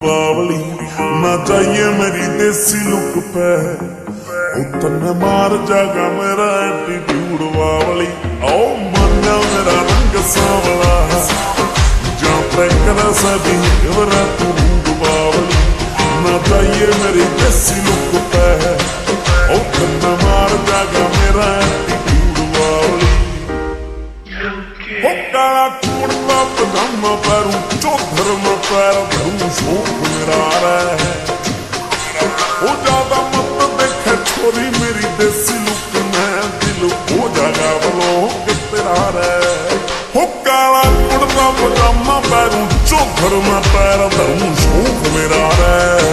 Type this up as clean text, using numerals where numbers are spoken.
बावली ना चाहिए मेरी देसी लुक पे उतने मार जागा मेरा एटीट्यूड बावली ओ मन्ना मेरा रंग सांवला जहाँ पे कर सभी वरा तू बावली ना चाहिए मेरी देसी लुक पे उतने मार जागा मेरा एटीट्यूड बावली काला कुर्ता पजामा पैरूं चौधर में पैर धरूं शौक मेरा है ओ ज्यादा मत देखे छोरी मेरी देसी लुक में दिल हो जाएगा ब्लॉक तेरा रे हो काला कुर्ता पजामा पैरूं चौधर में पैर धरूं